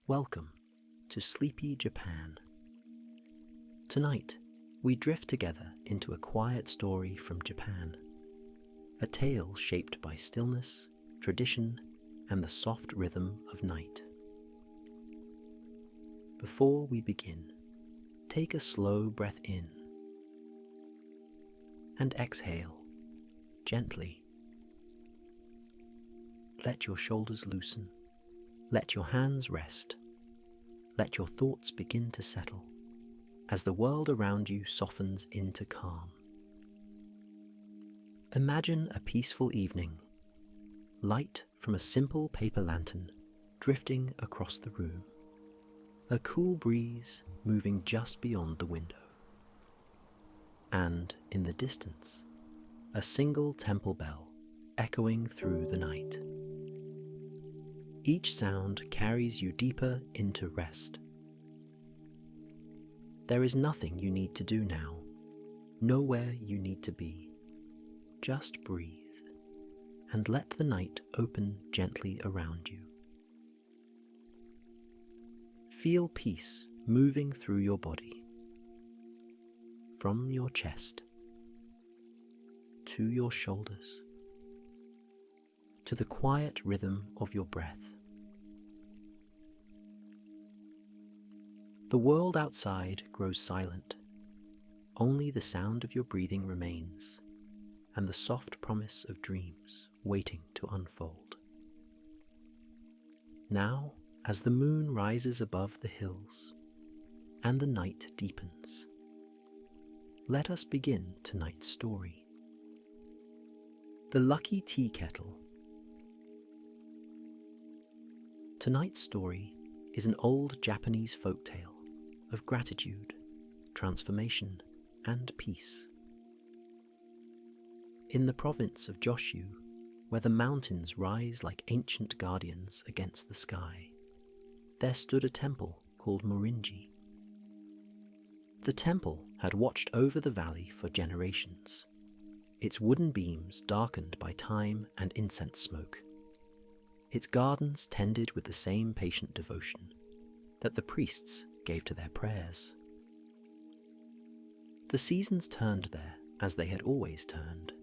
Welcome to Sleepy Japan. Tonight, we drift together into a quiet story from Japan, a tale shaped by stillness, tradition, and the soft rhythm of night. Before we begin, take a slow breath in and exhale gently. Let your shoulders loosen. Let your hands rest. Let your thoughts begin to settle as the world around you softens into calm. Imagine a peaceful evening, light from a simple paper lantern drifting across the room, a cool breeze moving just beyond the window. And in the distance, a single temple bell echoing through the night. Each sound carries you deeper into rest. There is nothing you need to do now, nowhere you need to be. Just breathe and let the night open gently around you. Feel peace moving through your body, from your chest to your shoulders, to the quiet rhythm of your breath. The world outside grows silent. Only the sound of your breathing remains, and the soft promise of dreams waiting to unfold. Now, as the moon rises above the hills and the night deepens, let us begin tonight's story. The Lucky Tea Kettle. Tonight's story is an old Japanese folktale of gratitude, transformation, and peace. In the province of Joshu, where the mountains rise like ancient guardians against the sky, there stood a temple called Morinji. The temple had watched over the valley for generations, its wooden beams darkened by time and incense smoke, its gardens tended with the same patient devotion that the priests gave to their prayers. The seasons turned there as they had always turned,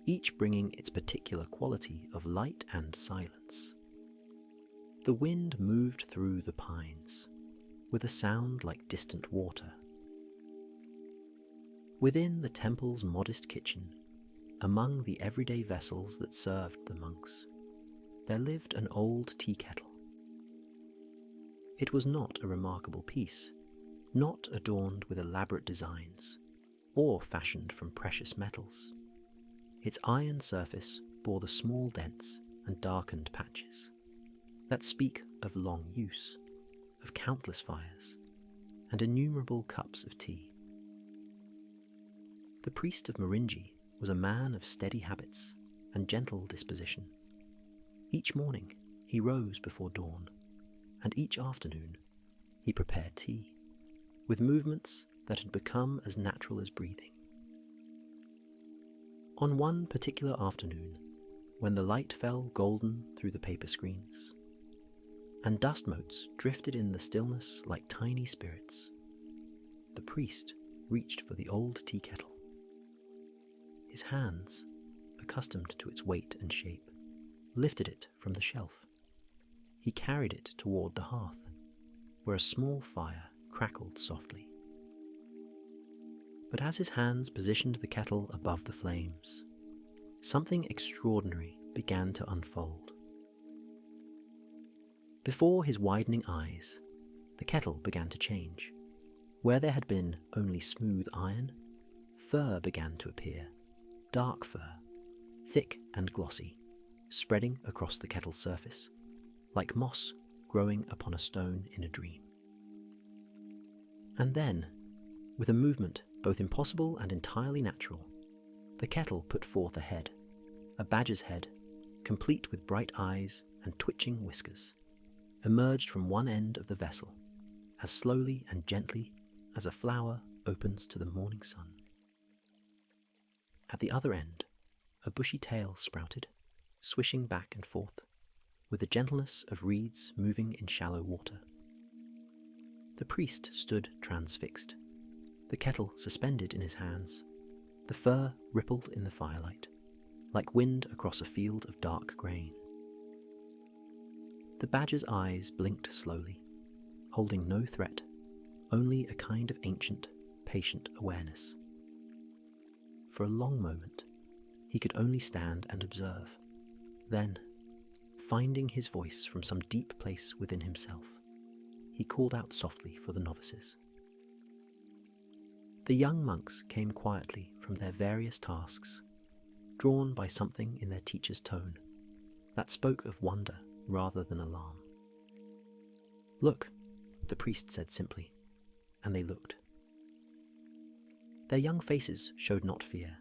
each bringing its particular quality of light and silence. The wind moved through the pines, with a sound like distant water. Within the temple's modest kitchen, among the everyday vessels that served the monks, there lived an old tea kettle. It was not a remarkable piece, not adorned with elaborate designs, or fashioned from precious metals. Its iron surface bore the small dents and darkened patches that speak of long use, of countless fires, and innumerable cups of tea. The priest of Morinji was a man of steady habits and gentle disposition. Each morning he rose before dawn, and each afternoon he prepared tea, with movements that had become as natural as breathing. On one particular afternoon, when the light fell golden through the paper screens, and dust motes drifted in the stillness like tiny spirits, the priest reached for the old tea kettle. His hands, accustomed to its weight and shape, lifted it from the shelf. He carried it toward the hearth, where a small fire crackled softly. But as his hands positioned the kettle above the flames, something extraordinary began to unfold. Before his widening eyes, the kettle began to change. Where there had been only smooth iron, fur began to appear, dark fur, thick and glossy, spreading across the kettle's surface, like moss growing upon a stone in a dream. And then, with a movement both impossible and entirely natural, the kettle put forth a head, a badger's head, complete with bright eyes and twitching whiskers, emerged from one end of the vessel, as slowly and gently as a flower opens to the morning sun. At the other end, a bushy tail sprouted, swishing back and forth, with the gentleness of reeds moving in shallow water. The priest stood transfixed, the kettle suspended in his hands. The fur rippled in the firelight, like wind across a field of dark grain. The badger's eyes blinked slowly, holding no threat, only a kind of ancient, patient awareness. For a long moment, he could only stand and observe. Then, finding his voice from some deep place within himself, he called out softly for the novices. The young monks came quietly from their various tasks, drawn by something in their teacher's tone that spoke of wonder rather than alarm. "Look," the priest said simply, and they looked. Their young faces showed not fear,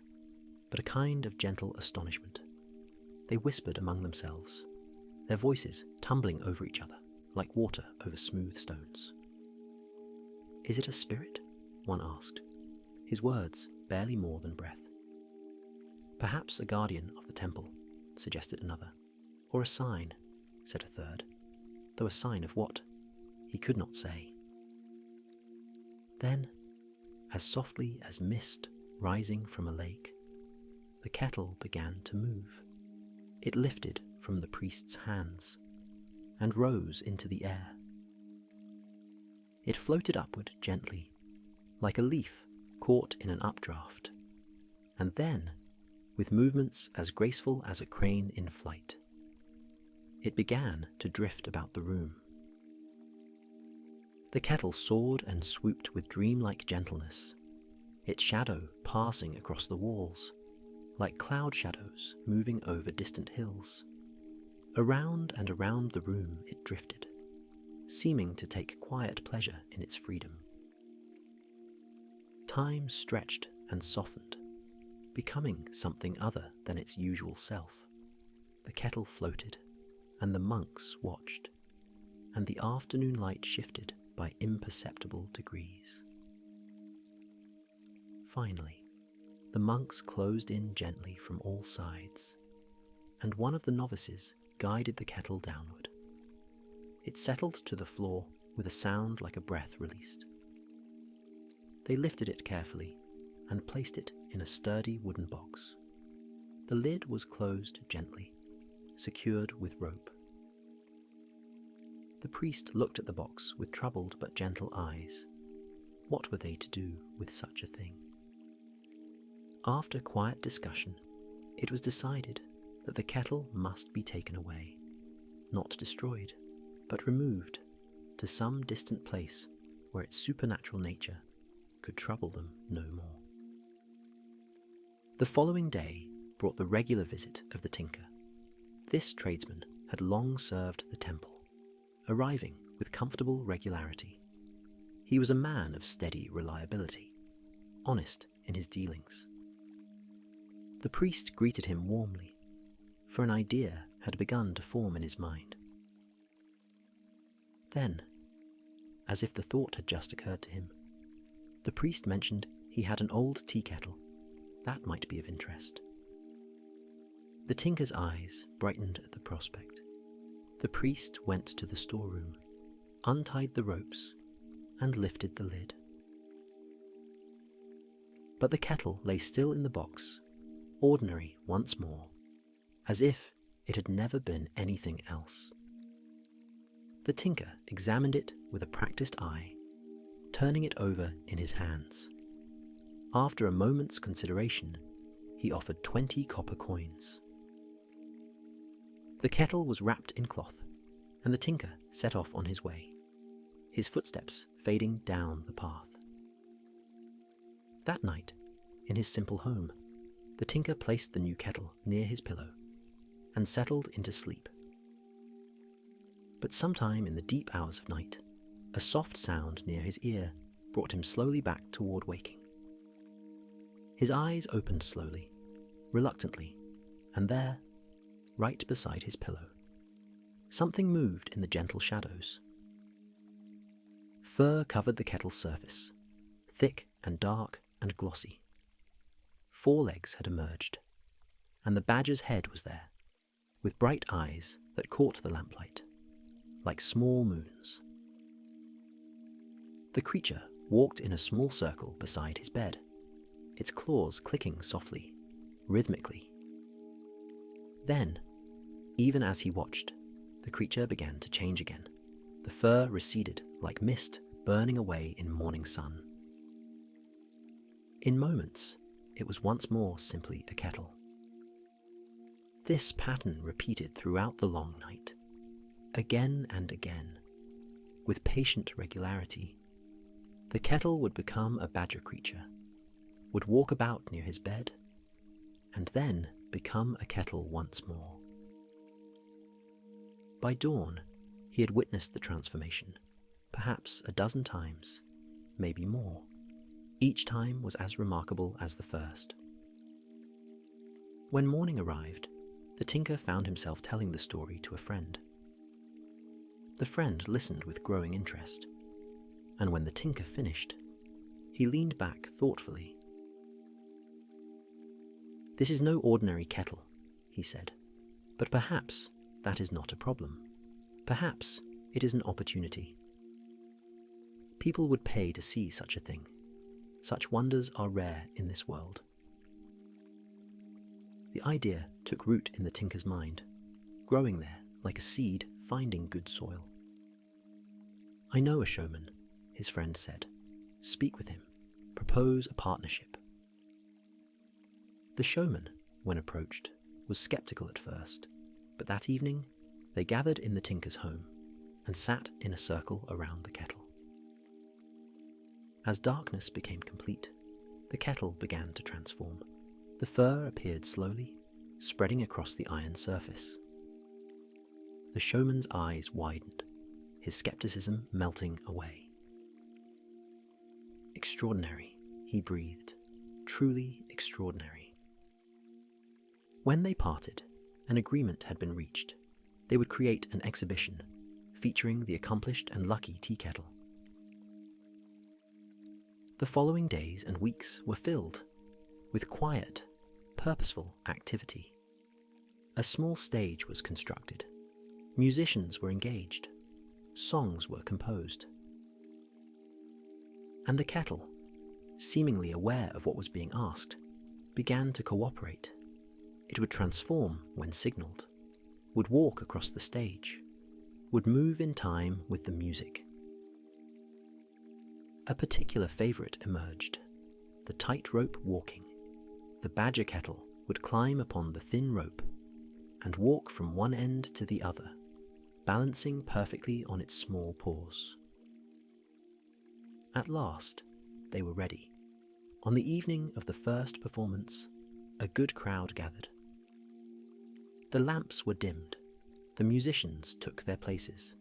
but a kind of gentle astonishment. They whispered among themselves, their voices tumbling over each other like water over smooth stones. "Is it a spirit?" one asked, his words barely more than breath. "Perhaps a guardian of the temple," suggested another. "Or a sign," said a third, though a sign of what, he could not say. Then, as softly as mist rising from a lake, the kettle began to move. It lifted from the priest's hands and rose into the air. It floated upward gently, like a leaf caught in an updraft, and then, with movements as graceful as a crane in flight, it began to drift about the room. The kettle soared and swooped with dreamlike gentleness, its shadow passing across the walls, like cloud shadows moving over distant hills. Around and around the room it drifted, seeming to take quiet pleasure in its freedom. Time stretched and softened, becoming something other than its usual self. The kettle floated, and the monks watched, and the afternoon light shifted by imperceptible degrees. Finally, the monks closed in gently from all sides, and one of the novices guided the kettle downward. It settled to the floor with a sound like a breath released. They lifted it carefully and placed it in a sturdy wooden box. The lid was closed gently, secured with rope. The priest looked at the box with troubled but gentle eyes. What were they to do with such a thing? After quiet discussion, it was decided that the kettle must be taken away, not destroyed, but removed to some distant place where its supernatural nature could trouble them no more. The following day brought the regular visit of the tinker. This tradesman had long served the temple, arriving with comfortable regularity. He was a man of steady reliability, honest in his dealings. The priest greeted him warmly, for an idea had begun to form in his mind. Then, as if the thought had just occurred to him, the priest mentioned he had an old tea-kettle that might be of interest. The tinker's eyes brightened at the prospect. The priest went to the storeroom, untied the ropes, and lifted the lid. But the kettle lay still in the box, ordinary once more, as if it had never been anything else. The tinker examined it with a practiced eye, turning it over in his hands. After a moment's consideration, he offered 20 copper coins. The kettle was wrapped in cloth, and the tinker set off on his way, his footsteps fading down the path. That night, in his simple home, the tinker placed the new kettle near his pillow and settled into sleep. But sometime in the deep hours of night, a soft sound near his ear brought him slowly back toward waking. His eyes opened slowly, reluctantly, and there, right beside his pillow, something moved in the gentle shadows. Fur covered the kettle's surface, thick and dark and glossy. 4 legs had emerged, and the badger's head was there, with bright eyes that caught the lamplight, like small moons. The creature walked in a small circle beside his bed, its claws clicking softly, rhythmically. Then, even as he watched, the creature began to change again. The fur receded like mist burning away in morning sun. In moments, it was once more simply a kettle. This pattern repeated throughout the long night, again and again, with patient regularity. The kettle would become a badger creature, would walk about near his bed, and then become a kettle once more. By dawn, he had witnessed the transformation, perhaps a dozen times, maybe more. Each time was as remarkable as the first. When morning arrived, the tinker found himself telling the story to a friend. The friend listened with growing interest, and when the tinker finished, he leaned back thoughtfully. "This is no ordinary kettle," he said, "but perhaps that is not a problem. Perhaps it is an opportunity. People would pay to see such a thing. Such wonders are rare in this world." The idea took root in the tinker's mind, growing there like a seed finding good soil. "I know a showman," his friend said. "Speak with him. Propose a partnership." The showman, when approached, was skeptical at first, but that evening they gathered in the tinker's home and sat in a circle around the kettle. As darkness became complete, the kettle began to transform. The fur appeared slowly, spreading across the iron surface. The showman's eyes widened, his skepticism melting away. "Extraordinary," he breathed. "Truly extraordinary." When they parted, an agreement had been reached. They would create an exhibition featuring the accomplished and lucky tea-kettle. The following days and weeks were filled with quiet, purposeful activity. A small stage was constructed. Musicians were engaged. Songs were composed. And the kettle, seemingly aware of what was being asked, began to cooperate. It would transform when signaled, would walk across the stage, would move in time with the music. A particular favorite emerged, the tightrope walking. The badger kettle would climb upon the thin rope and walk from one end to the other, balancing perfectly on its small paws. At last, they were ready. On the evening of the first performance, a good crowd gathered. The lamps were dimmed. The musicians took their places.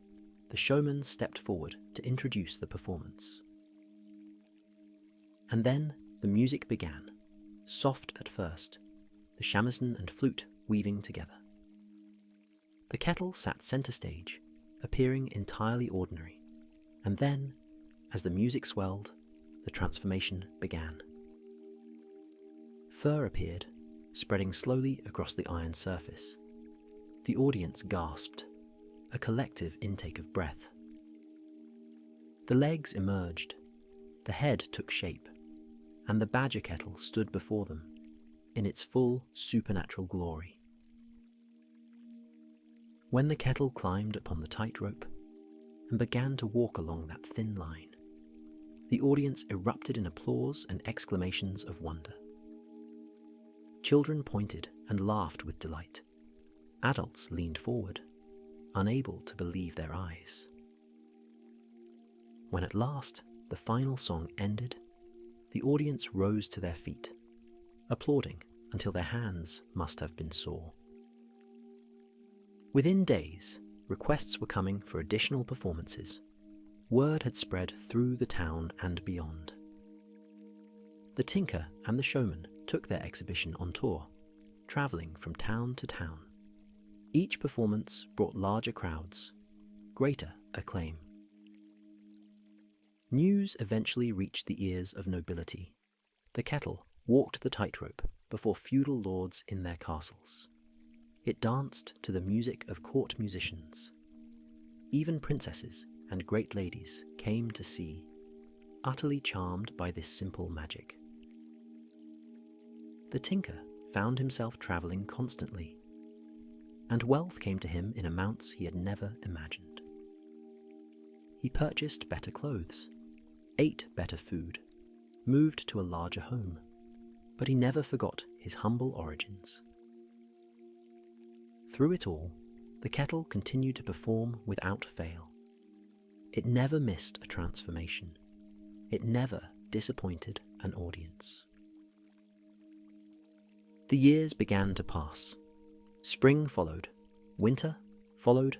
The showman stepped forward to introduce the performance. And then the music began, soft at first, the shamisen and flute weaving together. The kettle sat center stage, appearing entirely ordinary, and then, as the music swelled, the transformation began. Fur appeared, spreading slowly across the iron surface. The audience gasped, a collective intake of breath. The legs emerged, the head took shape, and the badger kettle stood before them, in its full supernatural glory. When the kettle climbed upon the tightrope and began to walk along that thin line, the audience erupted in applause and exclamations of wonder. Children pointed and laughed with delight. Adults leaned forward, unable to believe their eyes. When at last the final song ended, the audience rose to their feet, applauding until their hands must have been sore. Within days, requests were coming for additional performances. Word had spread through the town and beyond. The tinker and the showman took their exhibition on tour, travelling from town to town. Each performance brought larger crowds, greater acclaim. News eventually reached the ears of nobility. The kettle walked the tightrope before feudal lords in their castles. It danced to the music of court musicians. Even princesses and great ladies came to see, utterly charmed by this simple magic. The tinker found himself travelling constantly, and wealth came to him in amounts he had never imagined. He purchased better clothes, ate better food, moved to a larger home, but he never forgot his humble origins. Through it all, the kettle continued to perform without fail. It never missed a transformation. It never disappointed an audience. The years began to pass. Spring followed, winter followed,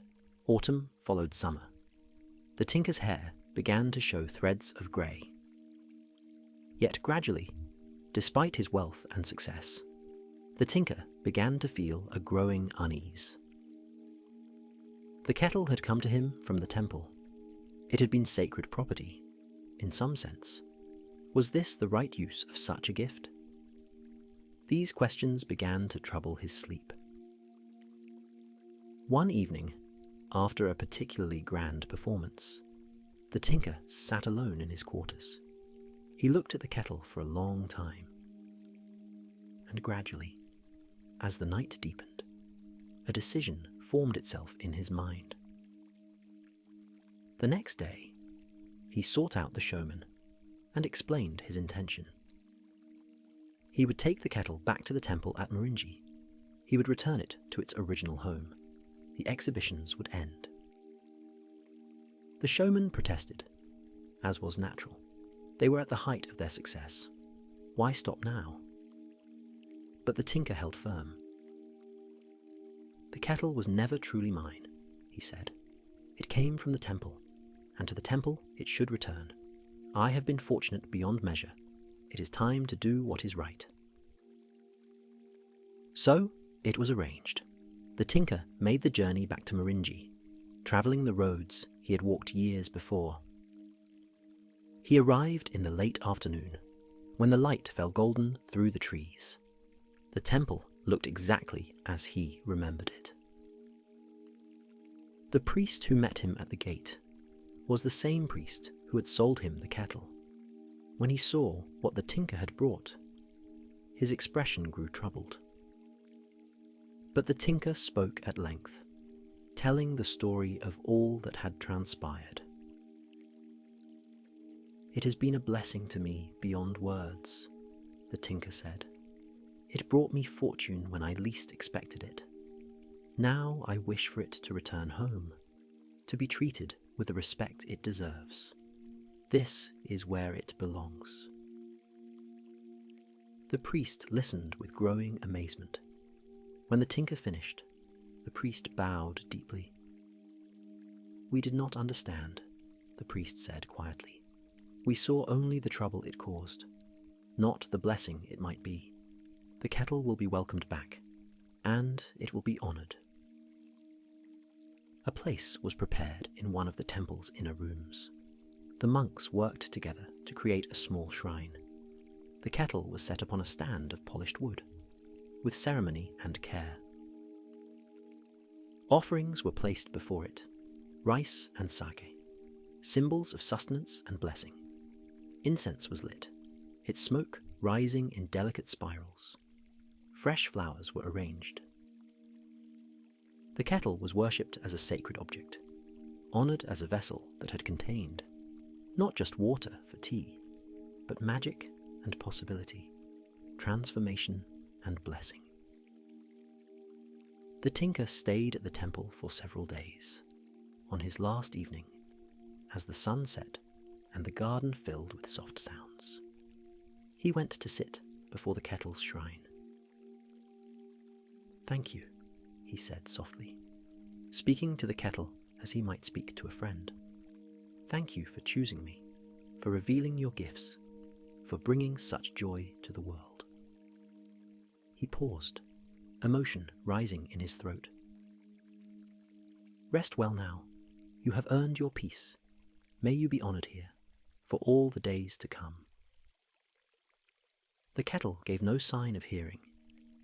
autumn followed summer. The tinker's hair began to show threads of grey. Yet gradually, despite his wealth and success, the tinker began to feel a growing unease. The kettle had come to him from the temple. It had been sacred property, in some sense. Was this the right use of such a gift? These questions began to trouble his sleep. One evening, after a particularly grand performance, the tinker sat alone in his quarters. He looked at the kettle for a long time. And gradually, as the night deepened, a decision formed itself in his mind. The next day, he sought out the showman and explained his intention. He would take the kettle back to the temple at Morinji. He would return it to its original home. The exhibitions would end. The showman protested, as was natural. They were at the height of their success. Why stop now? But the tinker held firm. The kettle was never truly mine, he said. It came from the temple, and to the temple it should return. I have been fortunate beyond measure. It is time to do what is right. So it was arranged. The tinker made the journey back to Morinji, travelling the roads he had walked years before. He arrived in the late afternoon, when the light fell golden through the trees. The temple looked exactly as he remembered it. The priest who met him at the gate was the same priest who had sold him the kettle. When he saw what the tinker had brought, his expression grew troubled. But the tinker spoke at length, telling the story of all that had transpired. "It has been a blessing to me beyond words," the tinker said. "It brought me fortune when I least expected it. Now I wish for it to return home, to be treated with the respect it deserves. This is where it belongs." The priest listened with growing amazement. When the tinker finished, the priest bowed deeply. "We did not understand," the priest said quietly. "We saw only the trouble it caused, not the blessing it might be. The kettle will be welcomed back, and it will be honoured." A place was prepared in one of the temple's inner rooms. The monks worked together to create a small shrine. The kettle was set upon a stand of polished wood, with ceremony and care. Offerings were placed before it, rice and sake, symbols of sustenance and blessing. Incense was lit, its smoke rising in delicate spirals. Fresh flowers were arranged. The kettle was worshipped as a sacred object, honoured as a vessel that had contained not just water for tea, but magic and possibility, transformation and blessing. The tinker stayed at the temple for several days. On his last evening, as the sun set and the garden filled with soft sounds, he went to sit before the kettle's shrine. "Thank you," he said softly, speaking to the kettle as he might speak to a friend. "Thank you for choosing me, for revealing your gifts, for bringing such joy to the world." He paused, emotion rising in his throat. "Rest well now. You have earned your peace. May you be honoured here, for all the days to come." The kettle gave no sign of hearing,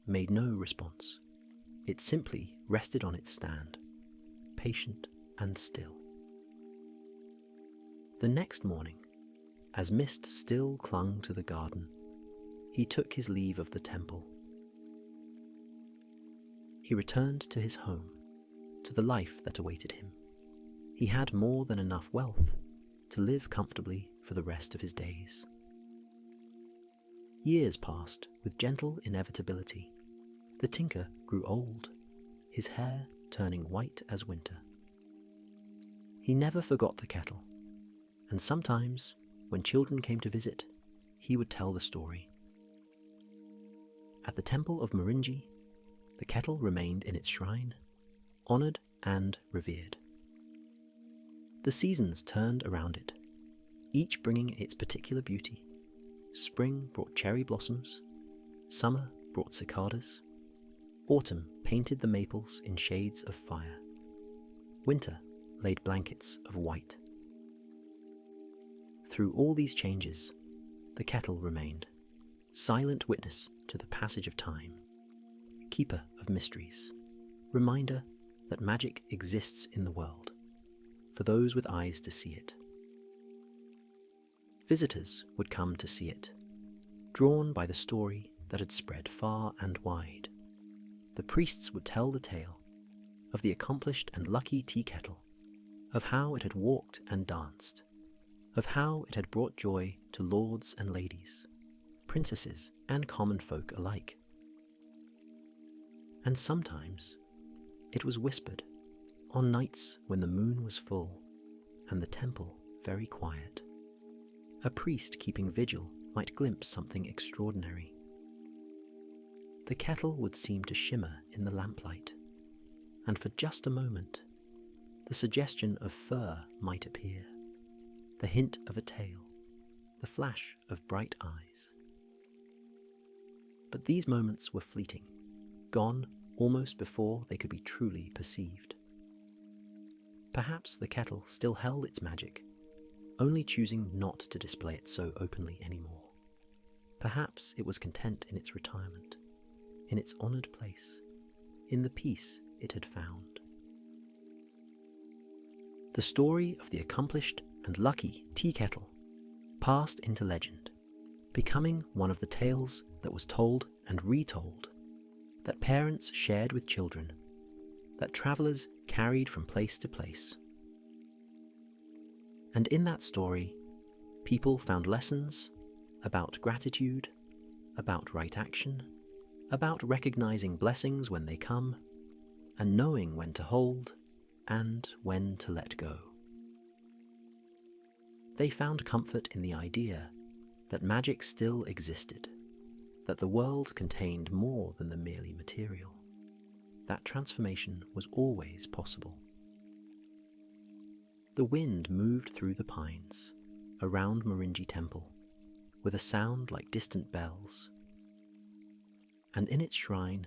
made no response. It simply rested on its stand, patient and still. The next morning, as mist still clung to the garden, he took his leave of the temple. He returned to his home, to the life that awaited him. He had more than enough wealth to live comfortably for the rest of his days. Years passed with gentle inevitability. The tinker grew old, his hair turning white as winter. He never forgot the kettle, and sometimes, when children came to visit, he would tell the story. At the temple of Morinji, the kettle remained in its shrine, honoured and revered. The seasons turned around it, each bringing its particular beauty. Spring brought cherry blossoms, summer brought cicadas, autumn painted the maples in shades of fire, winter laid blankets of white. Through all these changes, the kettle remained, silent witness to the passage of time, keeper of mysteries, reminder that magic exists in the world, for those with eyes to see it. Visitors would come to see it, drawn by the story that had spread far and wide. The priests would tell the tale of the accomplished and lucky tea-kettle, of how it had walked and danced, of how it had brought joy to lords and ladies, princesses and common folk alike. And sometimes it was whispered on nights when the moon was full and the temple very quiet. A priest keeping vigil might glimpse something extraordinary. The kettle would seem to shimmer in the lamplight, and for just a moment, the suggestion of fur might appear, the hint of a tail, the flash of bright eyes. But these moments were fleeting, gone almost before they could be truly perceived. Perhaps the kettle still held its magic, only choosing not to display it so openly anymore. Perhaps it was content in its retirement, in its honoured place, in the peace it had found. The story of the accomplished and lucky tea-kettle passed into legend, becoming one of the tales that was told and retold, that parents shared with children, that travellers carried from place to place. And in that story, people found lessons about gratitude, about right action, about recognizing blessings when they come, and knowing when to hold and when to let go. They found comfort in the idea that magic still existed, that the world contained more than the merely material, that transformation was always possible. The wind moved through the pines, around Morinji Temple, with a sound like distant bells. And in its shrine,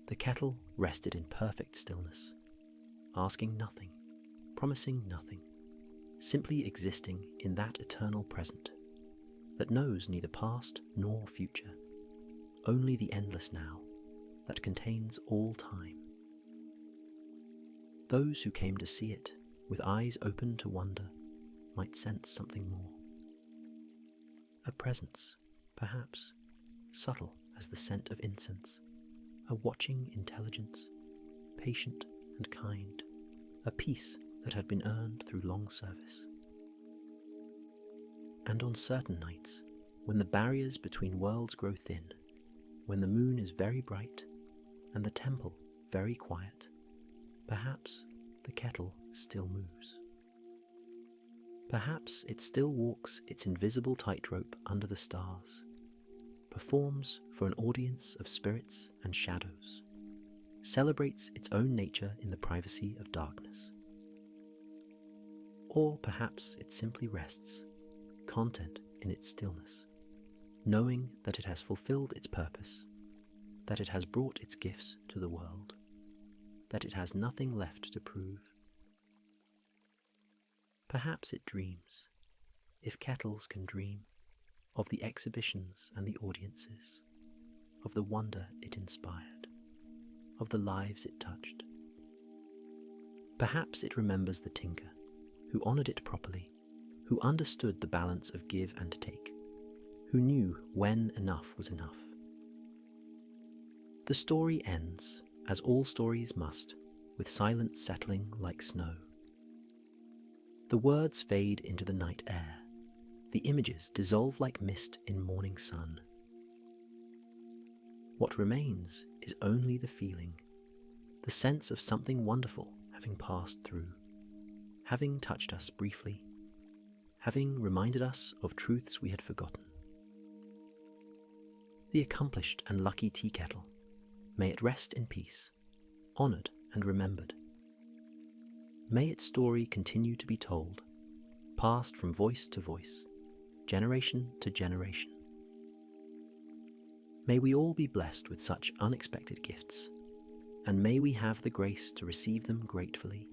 the kettle rested in perfect stillness, asking nothing, promising nothing, simply existing in that eternal present that knows neither past nor future, only the endless now that contains all time. Those who came to see it with eyes open to wonder might sense something more. A presence, perhaps, subtle as the scent of incense, a watching intelligence, patient and kind, a peace that had been earned through long service. And on certain nights, when the barriers between worlds grow thin, when the moon is very bright and the temple very quiet, perhaps the kettle still moves. Perhaps it still walks its invisible tightrope under the stars, performs for an audience of spirits and shadows, celebrates its own nature in the privacy of darkness. Or perhaps it simply rests, content in its stillness, knowing that it has fulfilled its purpose, that it has brought its gifts to the world, that it has nothing left to prove. Perhaps it dreams, if kettles can dream, of the exhibitions and the audiences, of the wonder it inspired. of the lives it touched. Perhaps it remembers the tinker who honoured it properly, who understood the balance of give and take, who knew when enough was enough. The story ends, as all stories must, with silence settling like snow. The words fade into the night air. The images dissolve like mist in morning sun. What remains is only the feeling, the sense of something wonderful having passed through, having touched us briefly, having reminded us of truths we had forgotten. The accomplished and lucky tea-kettle, may it rest in peace, honoured and remembered. May its story continue to be told, passed from voice to voice, generation to generation. May we all be blessed with such unexpected gifts, and may we have the grace to receive them gratefully,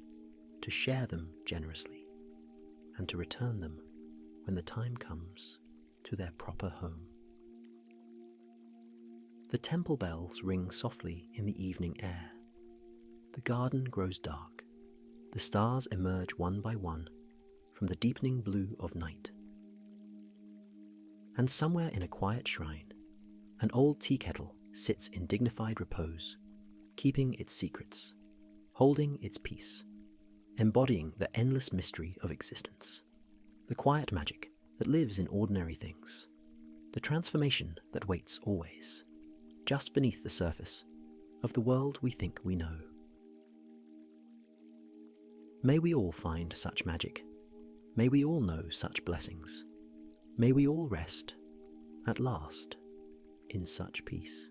to share them generously, and to return them when the time comes to their proper home. The temple bells ring softly in the evening air. The garden grows dark. The stars emerge one by one from the deepening blue of night. And somewhere in a quiet shrine, an old tea kettle sits in dignified repose, keeping its secrets, holding its peace, embodying the endless mystery of existence, the quiet magic that lives in ordinary things, the transformation that waits always, just beneath the surface of the world we think we know. May we all find such magic. May we all know such blessings. May we all rest, at last, in such peace.